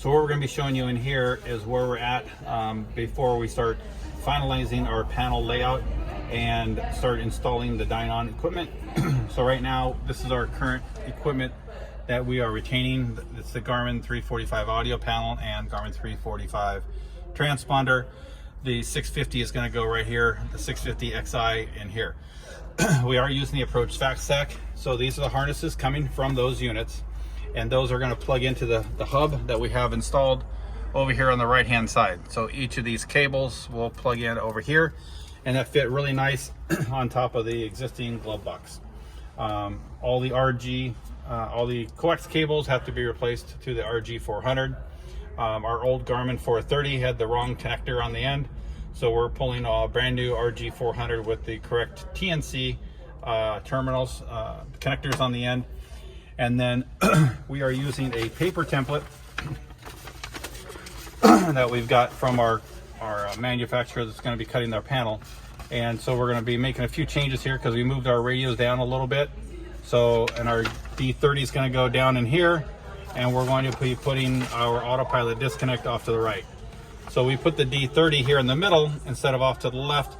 So what we're going to be showing you in here is where we're at before we start finalizing our panel layout and start installing the Dynon equipment. So right now, this is our current equipment that we are retaining. It's the Garmin 345 audio panel and Garmin 345 transponder. The 650 is going to go right here, the 650 XI in here. We are using the approach fast stack. So these are the harnesses coming from those units, and those are going to plug into the hub that we have installed over here on the right hand side. So each of these cables will plug in over here, and that fit really nice on top of the existing glove box. All the RG, all the coax cables have to be replaced to the RG 400. Our old Garmin 430 had the wrong connector on the end, so we're pulling a brand new RG 400 with the correct TNC terminals, connectors on the end. And then we are using a paper template that we've got from our manufacturer that's going to be cutting our panel. And so we're going to be making a few changes here because we moved our radios down a little bit. So, and our D30 is going to go down in here, and we're going to be putting our autopilot disconnect off to the right. So we put the D30 here in the middle instead of off to the left.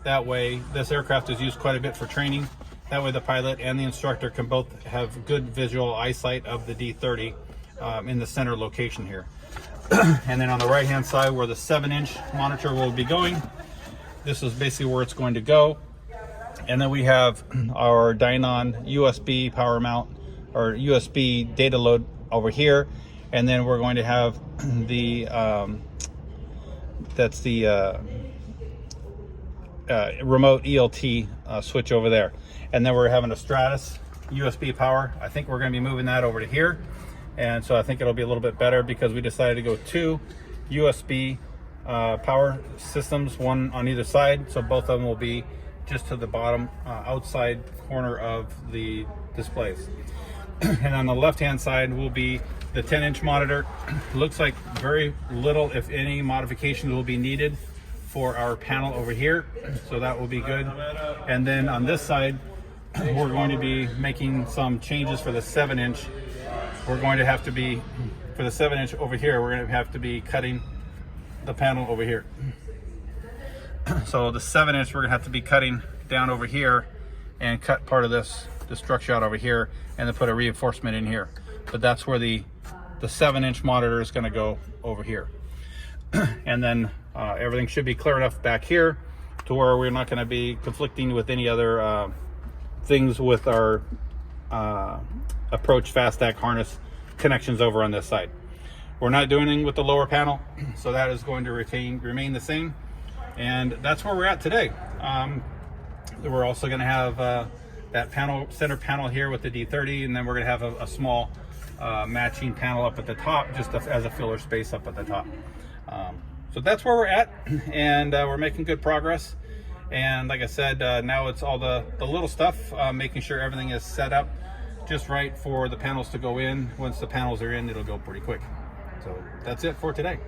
That way, this aircraft is used quite a bit for training. That way the pilot and the instructor can both have good visual eyesight of the D30 in the center location here. And then on the right hand side where the 7-inch monitor will be going, this is basically where it's going to go. And then we have our Dynon USB power mount or USB data load over here. And then we're going to have the, that's the remote ELT switch over there. And then we're having a Stratus USB power. I think we're going to be moving that over to here. And so I think it'll be a little bit better because we decided to go 2 USB power systems, one on either side. So both of them will be just to the bottom outside corner of the displays. And on the left hand side will be the 10-inch monitor. Looks like very little, if any, modification will be needed for our panel over here. So that will be good. And then on this side, we're going to be making some changes for the 7-inch. We're going to have to be, for the 7-inch over here, we're going to have to be cutting the panel over here. So the 7-inch, we're going to have to be cutting down over here and cut part of this structure out over here and then put a reinforcement in here. But that's where the 7-inch monitor is going to go over here. And then everything should be clear enough back here to where we're not going to be conflicting with any other things with our approach fast stack harness connections over on this side. We're not doing anything with the lower panel, so that is going to remain the same. And that's where we're at today. We're also going to have that center panel here with the D30, and then we're going to have a small matching panel up at the top, just as a filler space up at the top. So that's where we're at, and we're making good progress. And like I said, now it's all the little stuff, making sure everything is set up just right for the panels to go in. Once the panels are in, it'll go pretty quick. So that's it for today.